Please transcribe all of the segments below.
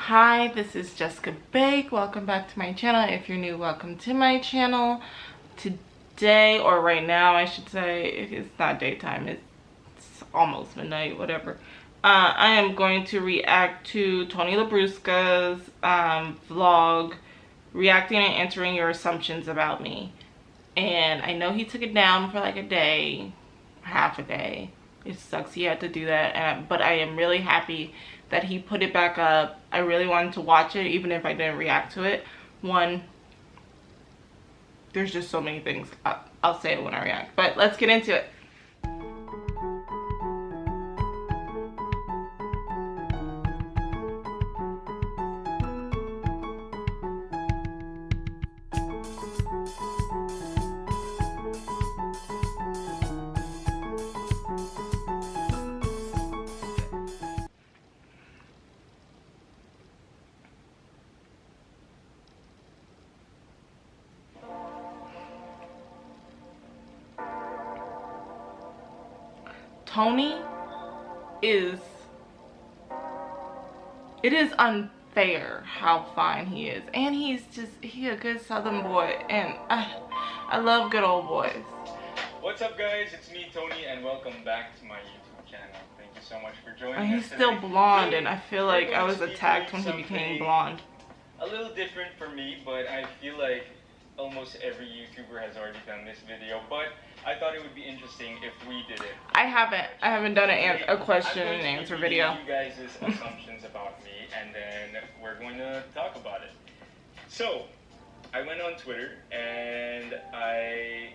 Hi, this is Jessica Baek. Welcome back to my channel. If you're new, welcome to my channel. Today, or right now I should say, it's not daytime, it's almost midnight, whatever. I am going to react to Tony Labrusca's vlog, reacting and answering your assumptions about me. And I know he took it down for like a day, half a day. It sucks he had to do that, but I am really happy that he put it back up. I really wanted to watch it even if I didn't react to it. One, there's just so many things. I'll say it when I react, but let's get into it. Tony it is unfair how fine he is, and he a good southern boy, and I love good old boys. What's up guys, it's me Tony and welcome back to my YouTube channel. Thank you so much for joining and us he's still today. blonde, and I feel like I was attacked when he became blonde. A little different for me, but I feel like almost every YouTuber has already done this video, but I thought it would be interesting if we did it. I haven't done a question and answer video. You guys' assumptions about me, and then we're going to talk about it. So, I went on Twitter and I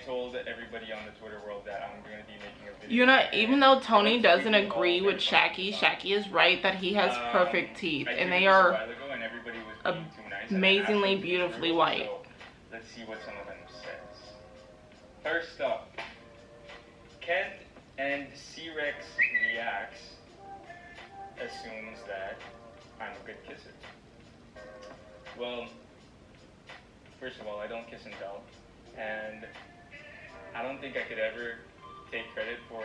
told everybody on the Twitter world that I'm going to be making a video. You know, even though Tony doesn't agree with Shaki is right that he has perfect teeth, and they are amazingly beautifully white. So, let's see what some of them says. First up, Kent and Labrusca-Reacts assumes that I'm a good kisser. Well, first of all, I don't kiss and tell, and I don't think I could ever take credit for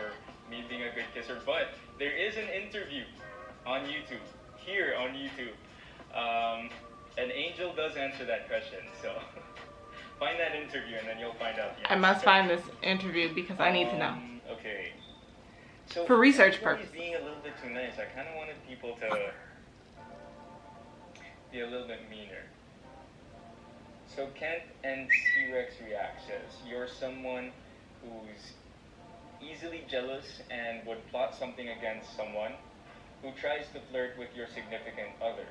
me being a good kisser, but there is an interview on YouTube, here on YouTube. An angel does answer that question, so find that interview and then you'll find out the answer. I must find this interview because I need to know. Okay. So for research purposes. Being a little bit too nice, I kind of wanted people to be a little bit meaner. So Kent and Labrusca-Reacts says, you're someone who's easily jealous and would plot something against someone who tries to flirt with your significant other.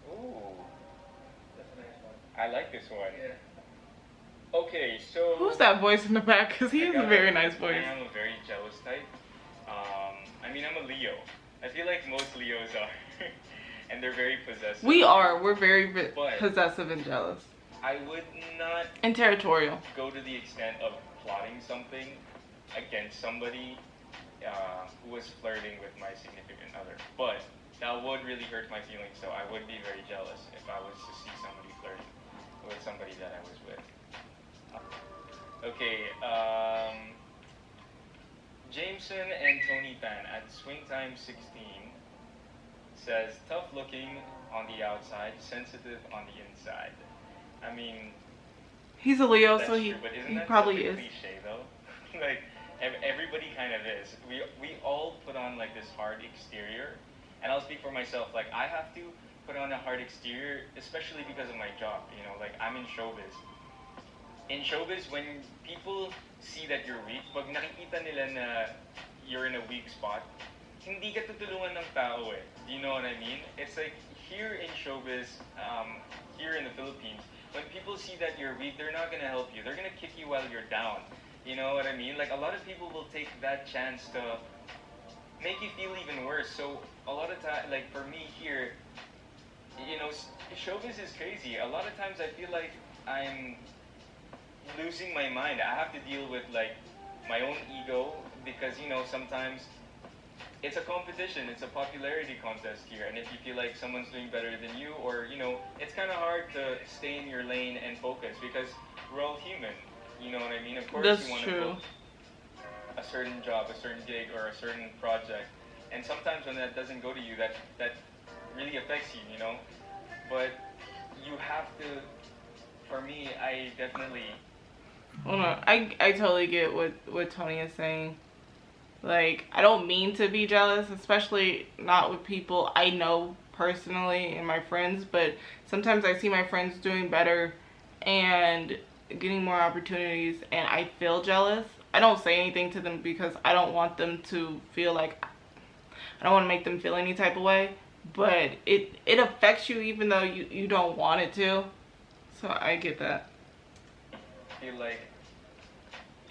Ooh, that's a nice one. I like this one. Yeah. Okay, so who's that voice in the back? Because he has a very nice voice. I am a very jealous type. I mean, I'm a Leo. I feel like most Leos are. And they're very possessive. We're very possessive and jealous. I would not... and territorial. ...go to the extent of plotting something against somebody who was flirting with my significant other. But that would really hurt my feelings, so I would be very jealous if I was to see somebody flirting with somebody that I was with. Okay, Jameson and Tony Pan at Swingtime 16 says, tough looking on the outside, sensitive on the inside. I mean, he's a Leo, so he probably is. Cliche though. Like everybody kind of is. We all put on like this hard exterior, and I'll speak for myself. Like I have to put on a hard exterior, especially because of my job. You know, like I'm in showbiz. In showbiz, when people see that you're weak, pag nakikita nila na you're in a weak spot, hindi ka tutulungan ng tao eh. Do you know what I mean? It's like here in showbiz, here in the Philippines, when people see that you're weak, they're not gonna help you. They're gonna kick you while you're down. You know what I mean? Like a lot of people will take that chance to make you feel even worse. So a lot of time, like for me here, you know, showbiz is crazy. A lot of times I feel like I'm losing my mind. I have to deal with like my own ego because, you know, sometimes it's a competition, it's a popularity contest here, and if you feel like someone's doing better than you, or, you know, it's kind of hard to stay in your lane and focus because we're all human, you know what I mean? Of course you want to book a certain job, a certain gig, or a certain project, and sometimes when that doesn't go to you, that really affects you, you know. But you have to. For me, I definitely. Hold on, I totally get what Tony is saying. Like, I don't mean to be jealous, especially not with people I know personally and my friends, but sometimes I see my friends doing better and getting more opportunities and I feel jealous. I don't say anything to them because I don't want them to feel like, I don't want to make them feel any type of way, but it affects you even though you don't want it to. So I get that. Feel like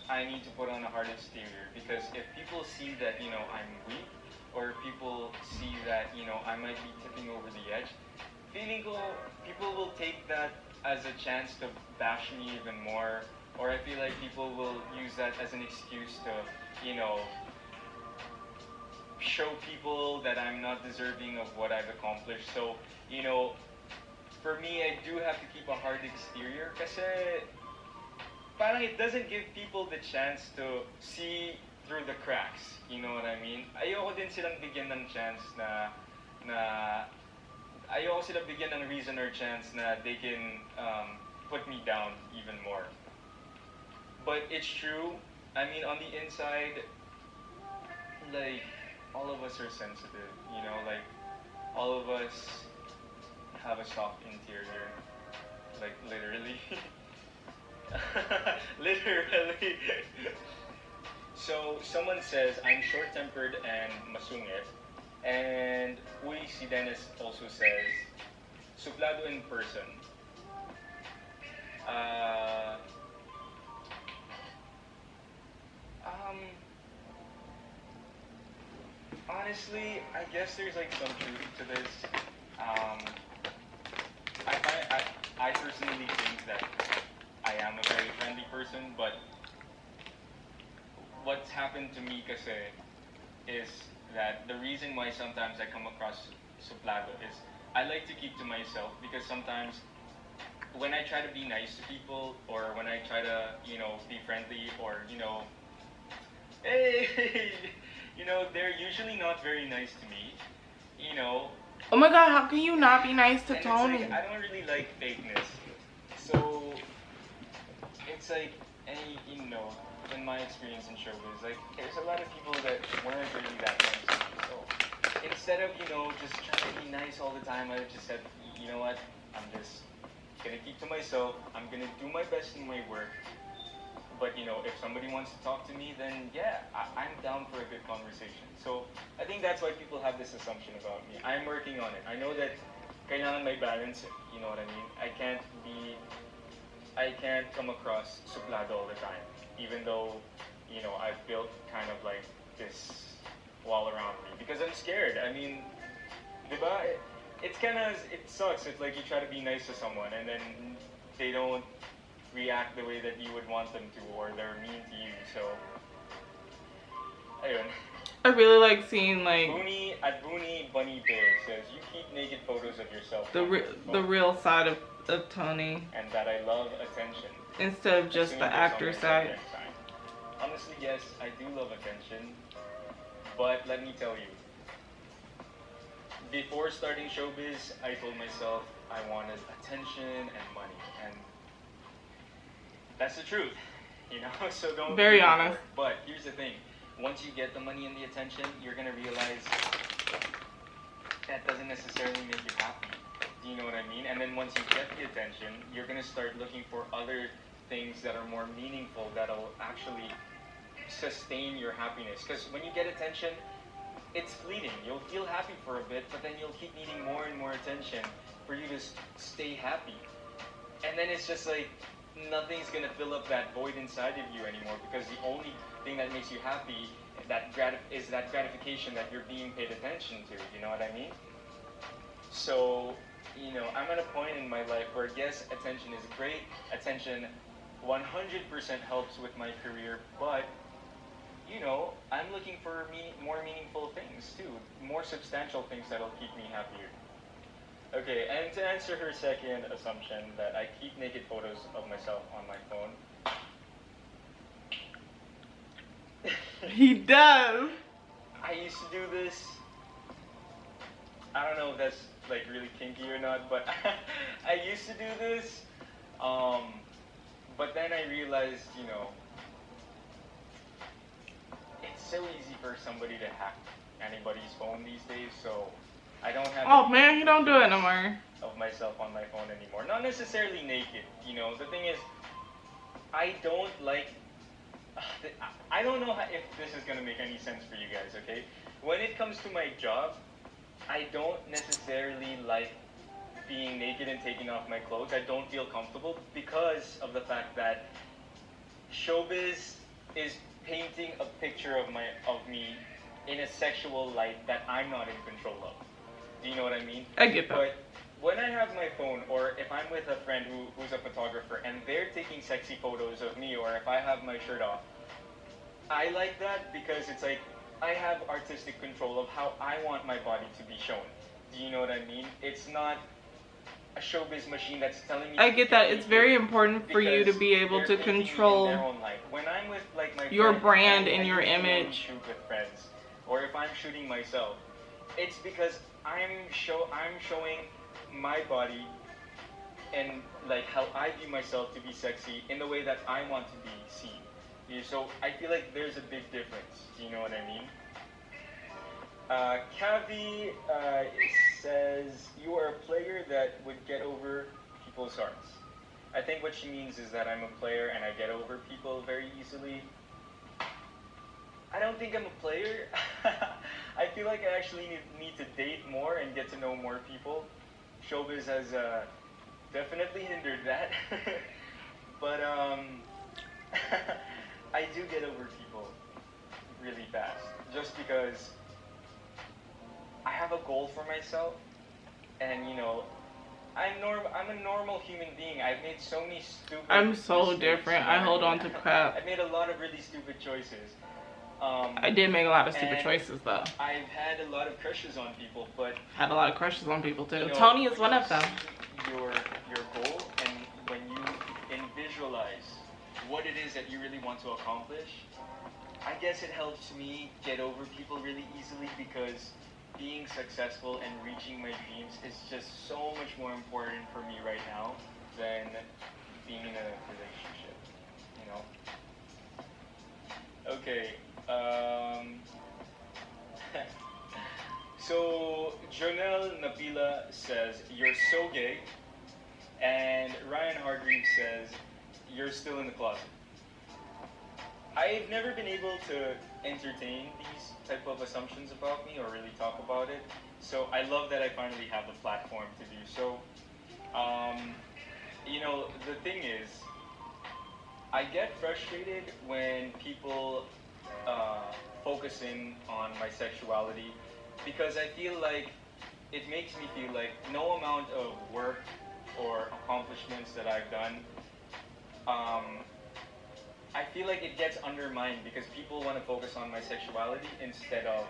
I need to put on a hard exterior, because if people see that, you know, I'm weak, or people see that, you know, I might be tipping over the edge, feeling ko people will take that as a chance to bash me even more, or I feel like people will use that as an excuse to, you know, show people that I'm not deserving of what I've accomplished. So, you know, for me, I do have to keep a hard exterior kasi parang it doesn't give people the chance to see through the cracks. You know what I mean? Ayoko din silang bigyan ng chance ayoko silang bigyan ng reason or chance na they can put me down even more. But it's true. I mean, on the inside, like, all of us are sensitive, you know, like, all of us have a soft interior, like, literally. Literally. So someone says I'm short-tempered and masungit, and si Dennis also says suplado in person. Honestly, I guess there's like some truth to this. I personally think that I am a very friendly person, but what's happened to me kasi is that the reason why sometimes I come across suplado is I like to keep to myself, because sometimes when I try to be nice to people, or when I try to, you know, be friendly, or, you know, hey, you know, they're usually not very nice to me, you know. Oh my god, how can you not be nice to And Tony? it's like, I don't really like fakeness. So, it's like, any, you know, in my experience in showbiz, like, there's a lot of people that weren't really that nice to me. So, instead of, you know, just trying to be nice all the time, I just said, you know what, I'm just gonna keep to myself, I'm gonna do my best in my work. But, you know, if somebody wants to talk to me, then yeah, I'm down for a good conversation. So I think that's why people have this assumption about me. I'm working on it. I know that kailangan may balance, you know what I mean? I can't come across suplado all the time, even though, you know, I've built kind of like this wall around me, because I'm scared. I mean, diba? It's kind of, it sucks if like you try to be nice to someone and then they don't react the way that you would want them to, or they're mean to you. So ayun. I really like seeing like Booney Bunny Bear says you keep naked photos of yourself. the real side of Tony, and that I love attention instead of just the actor side. Honestly, yes, I do love attention, but let me tell you, before starting showbiz, I told myself I wanted attention and money, and that's the truth, you know. So don't. Very honest. But here's the thing: once you get the money and the attention, you're gonna realize that doesn't necessarily make you happy. Do you know what I mean? And then once you get the attention, you're gonna start looking for other things that are more meaningful, that'll actually sustain your happiness. Because when you get attention, it's fleeting. You'll feel happy for a bit, but then you'll keep needing more and more attention for you to stay happy. And then it's just like nothing's gonna fill up that void inside of you anymore, because the only thing that makes you happy is that gratification that you're being paid attention to. You know what I mean? So, you know, I'm at a point in my life where yes, attention is great. Attention 100% helps with my career, but you know, I'm looking for more meaningful things too, more substantial things that'll keep me happier. Okay, and to answer her second assumption that I keep naked photos of myself on my phone. He does. I used to do this. I don't know if that's like really kinky or not, but I used to do this. But then I realized, you know, it's so easy for somebody to hack anybody's phone these days, so I don't have. Oh man, you don't do it no more. Of myself on my phone anymore. Not necessarily naked, you know. The thing is, I don't like. I don't know if this is gonna make any sense for you guys. Okay, when it comes to my job, I don't necessarily like being naked and taking off my clothes. I don't feel comfortable because of the fact that showbiz is painting a picture of me in a sexual light that I'm not in control of. Do you know what I mean? I get that. But when I have my phone, or if I'm with a friend who's a photographer and they're taking sexy photos of me, or if I have my shirt off, I like that because it's like I have artistic control of how I want my body to be shown. Do you know what I mean? It's not a showbiz machine that's telling me. I get that. It's very important for you to be able to control when I'm with like my your friends, brand and I your usually only image. shoot with friends, or if I'm shooting myself, it's because I'm showing my body and like how I view myself to be sexy in the way that I want to be seen. Yeah, so I feel like there's a big difference. Do you know what I mean? Kavi says, you are a player that would get over people's hearts. I think what she means is that I'm a player and I get over people very easily. I don't think I'm a player. I feel like I actually need to date more and get to know more people. Showbiz has definitely hindered that. But I do get over people really fast. Just because I have a goal for myself, and you know, I'm a normal human being. I've made so many stupid. I'm so mistakes, different. you know I hold what on to crap. I've made a lot of really stupid choices. I did make a lot of stupid choices though. I've had a lot of crushes on people, but had a lot of crushes on people too. You know, Tony is one of them. Your goal, and when you visualize what it is that you really want to accomplish, I guess it helps me get over people really easily because being successful and reaching my dreams is just so much more important for me right now than being in a relationship, you know? Okay, so Jonelle Nabila says, you're so gay, and Ryan Hargreaves says, you're still in the closet. I've never been able to entertain these type of assumptions about me or really talk about it. So I love that I finally have the platform to do so. You know, the thing is, I get frustrated when people focus in on my sexuality because I feel like it makes me feel like no amount of work or accomplishments that I've done, I feel like it gets undermined because people want to focus on my sexuality instead of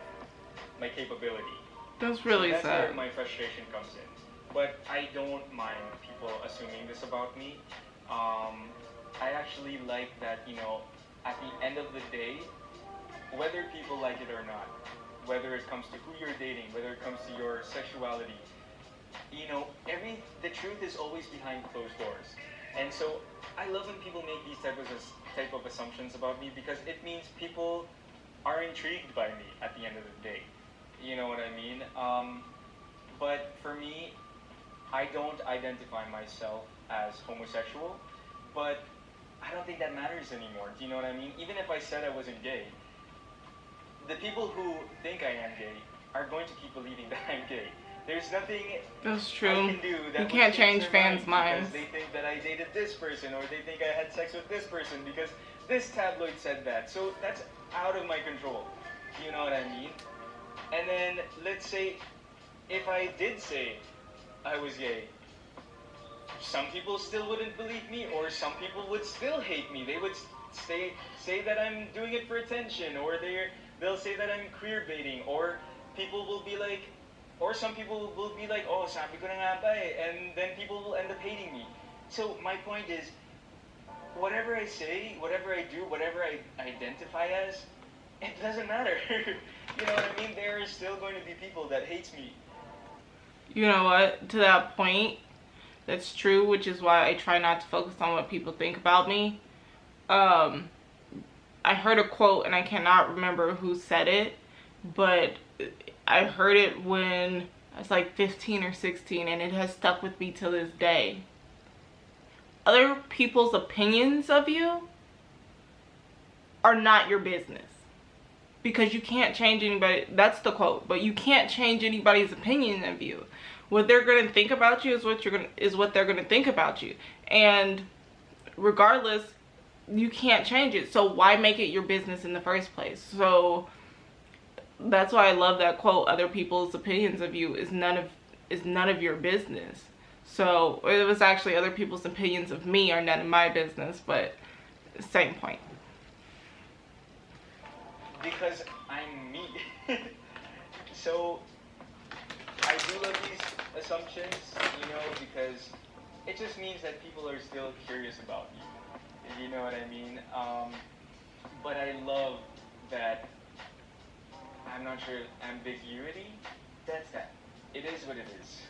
my capability. That's really that's sad. Where my frustration comes in. But I don't mind people assuming this about me. I actually like that, you know, at the end of the day, whether people like it or not, whether it comes to who you're dating, whether it comes to your sexuality, you know, the truth is always behind closed doors. And so I love when people make these type of assumptions about me because it means people are intrigued by me at the end of the day. You know what I mean? But for me, I don't identify myself as homosexual, but I don't think that matters anymore. Do you know what I mean? Even if I said I wasn't gay, the people who think I am gay are going to keep believing that I'm gay. There's nothing That's true. I can do that you can't change fans' minds. because they think that I dated this person or they think I had sex with this person because this tabloid said that. So that's out of my control. You know what I mean? And then let's say if I did say I was gay, some people still wouldn't believe me, or some people would still hate me. They would say that I'm doing it for attention, or they'll say that I'm queer baiting, or people will be like, or some people will be like, oh, sabi ko na nga ba eh, and then people will end up hating me. So my point is, whatever I say, whatever I do, whatever I identify as, it doesn't matter. You know what I mean? There are still going to be people that hate me. you know what, to that point, that's true, which is why I try not to focus on what people think about me. I heard a quote, and I cannot remember who said it, but I heard it when I was like 15 or 16, and it has stuck with me till this day. Other people's opinions of you are not your business, because you can't change anybody. That's the quote. But you can't change anybody's opinion of you. What they're going to think about you is what they're going to think about you. And regardless, you can't change it. So why make it your business in the first place? So that's why I love that quote. Other people's opinions of you is none of your business. So it was actually other people's opinions of me are none of my business, but same point. Because I'm me. So I do love these assumptions, you know, because it just means that people are still curious about you. If you know what I mean. But I love that, I'm not sure, ambiguity. That's that. It is what it is.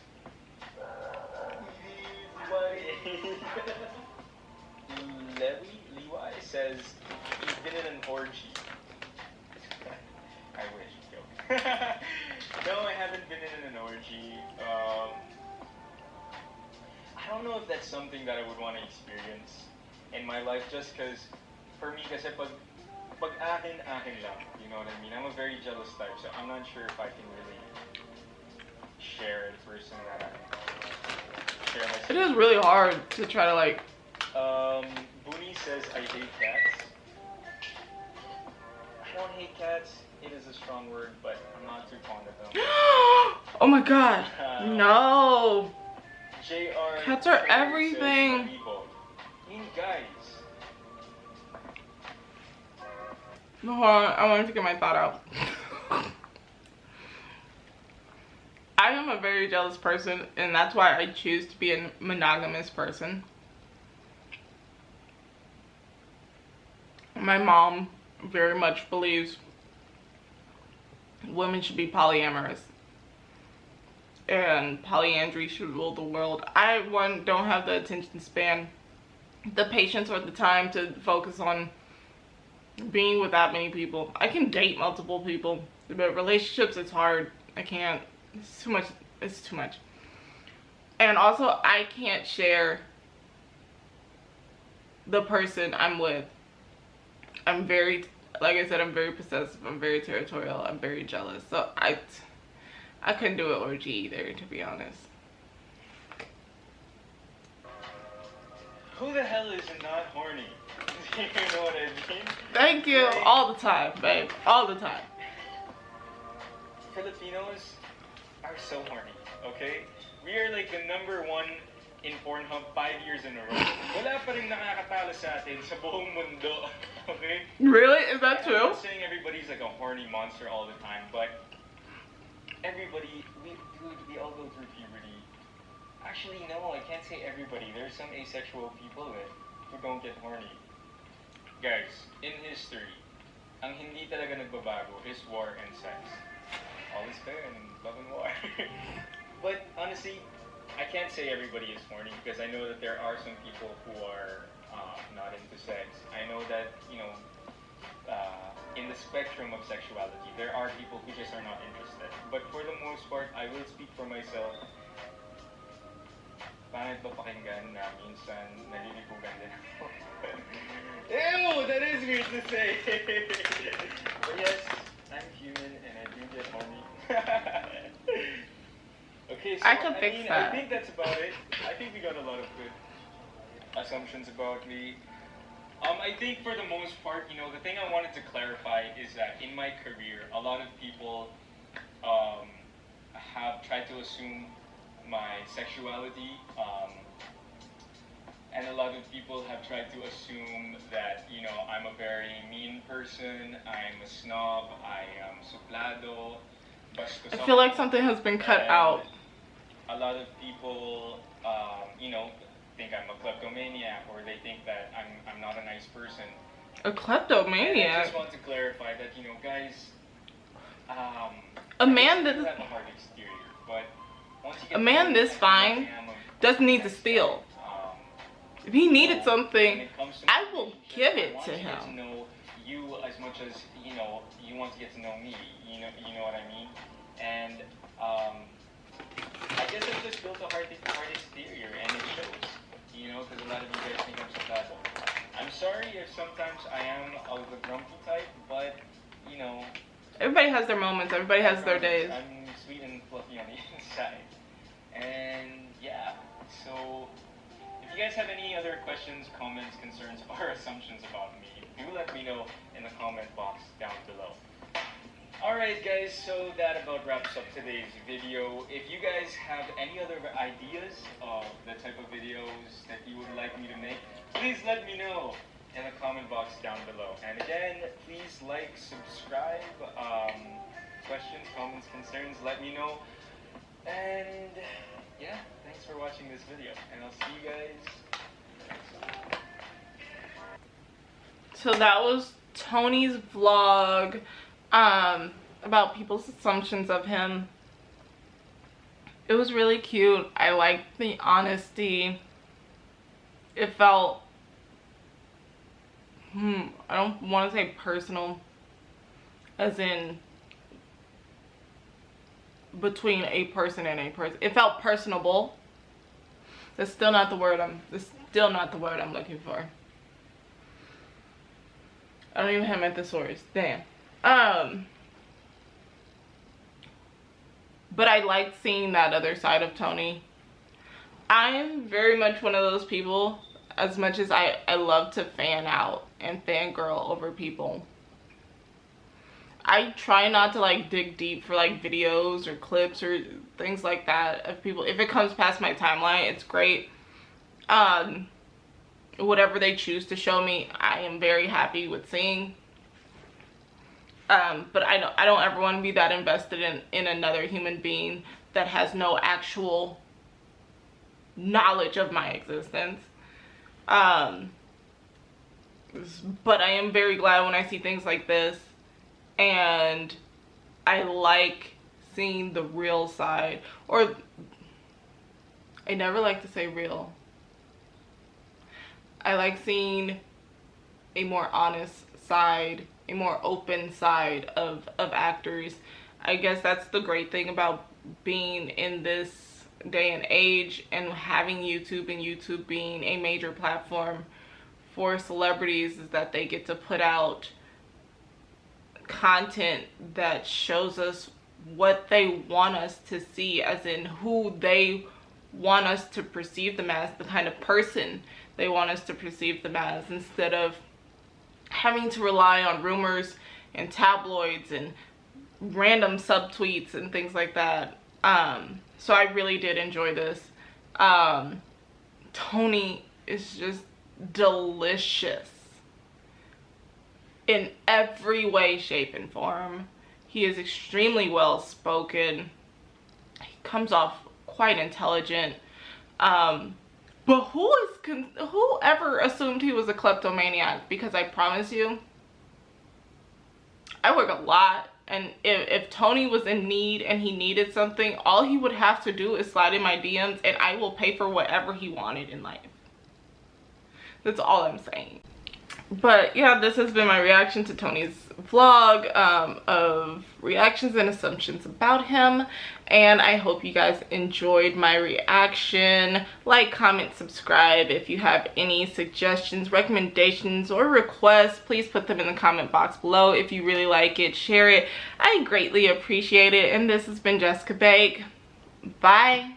Levi says he's been in an orgy. I wish, joke. No, I haven't been in an orgy. I don't know if that's something that I would want to experience in my life, just because, for me, kasi pag akin lang, you know what I mean? I'm a very jealous type, so I'm not sure if I can really share the person that I share myself. It is really hard to try to like... Booney says, I hate cats. I don't hate cats. It is a strong word, but I'm not too fond of them. Oh my god. No. JR Cats are everything. I mean, guys. No, hold on. I wanted to get my thought out. I am a very jealous person, and that's why I choose to be a monogamous person. My mom very much believes women should be polyamorous and polyandry should rule the world. I, one, don't have the attention span, the patience, or the time to focus on being with that many people. I can date multiple people, but relationships, it's hard. I can't. It's too much. It's too much. And also, I can't share the person I'm with. I'm very, like I said, I'm very possessive. I'm very territorial. I'm very jealous. So I couldn't do an orgy either, to be honest. Who the hell is not horny? You know what I mean? Thank you. Right? All the time, babe. All the time. Filipinos are so horny, okay? We are like the #1 in Pornhub 5 years in a row. Wala pa rin nakakatalo sa atin sa buong mundo, okay? Really? Is that true? I'm not saying everybody's like a horny monster all the time, but everybody, we all go through puberty. Actually, no, I can't say everybody. There's some asexual people who don't get horny. Guys, in history, ang hindi talaga nagbabago is war and sex. All is fair in love and war. But honestly, I can't say everybody is horny, because I know that there are some people who are not into sex. I know that, you know, in the spectrum of sexuality, there are people who just are not interested. But for the most part, I will speak for myself. Pangit ba pakinggan na minsan nalilibugan din ako? Ew! That is weird to say! But yes, I'm human and I do get horny. Okay, so I think that's about it. I think we got a lot of good assumptions about me. I think for the most part, you know, the thing I wanted to clarify is that in my career, a lot of people have tried to assume my sexuality, and a lot of people have tried to assume that, you know, I'm a very mean person, I'm a snob, I am suplado. I feel like something has been cut out. A lot of people, you know, think I'm a kleptomaniac, or they think that I'm not a nice person. A kleptomaniac? And I just want to clarify that, you know, guys, a man that have a hard exterior, but once A man this fine doesn't need to steal. If he needed something, I will give it to him. I want to get to know you as much as you want to get to know me. You know what I mean? And I guess I've just built a hard exterior, and it shows. Because a lot of you guys think I'm sarcastic. I'm sorry if sometimes I am of the grumpy type, but everybody has their moments. Everybody has their days. I'm sweet and fluffy on the inside. And yeah, so if you guys have any other questions, comments, concerns, or assumptions about me, do let me know in the comment box down below. Alright guys, so that about wraps up today's video. If you guys have any other ideas of the type of videos that you would like me to make, please let me know in the comment box down below. And again, please like, subscribe, questions, comments, concerns, let me know. And yeah, thanks for watching this video, and I'll see you guys next time. So that was Tony's vlog about people's assumptions of him. It was really cute. I liked the honesty. It felt I don't want to say personal, as in between a person and a person. It felt personable. That's still not the word I'm looking for. I don't even have my thesaurus. Damn. But I liked seeing that other side of Tony. I'm very much one of those people, as much as I love to fan out and fangirl over people. I try not to like dig deep for like videos or clips or things like that of people. If it comes past my timeline, it's great. Whatever they choose to show me, I am very happy with seeing. But I don't ever want to be that invested in another human being that has no actual knowledge of my existence. But I am very glad when I see things like this, and I like seeing the real side, or I never like to say real. I like seeing a more honest side, a more open side of actors. I guess that's the great thing about being in this day and age and having YouTube, and YouTube being a major platform for celebrities, is that they get to put out content that shows us what they want us to see, as in who they want us to perceive them as, the kind of person they want us to perceive them as, instead of having to rely on rumors and tabloids and random subtweets and things like that. So I really did enjoy this. Tony is just delicious in every way, shape, and form. He is extremely well spoken. He comes off quite intelligent. But whoever assumed he was a kleptomaniac? Because I promise you, I work a lot, and if Tony was in need and he needed something, all he would have to do is slide in my DMs and I will pay for whatever he wanted in life. That's all I'm saying. But yeah, this has been my reaction to Tony's vlog of reactions and assumptions about him, and I hope you guys enjoyed my reaction. Like, comment, subscribe. If you have any suggestions, recommendations, or requests, please put them in the comment box below. If you really like it, share it. I greatly appreciate it. And this has been Jessica Baek. Bye.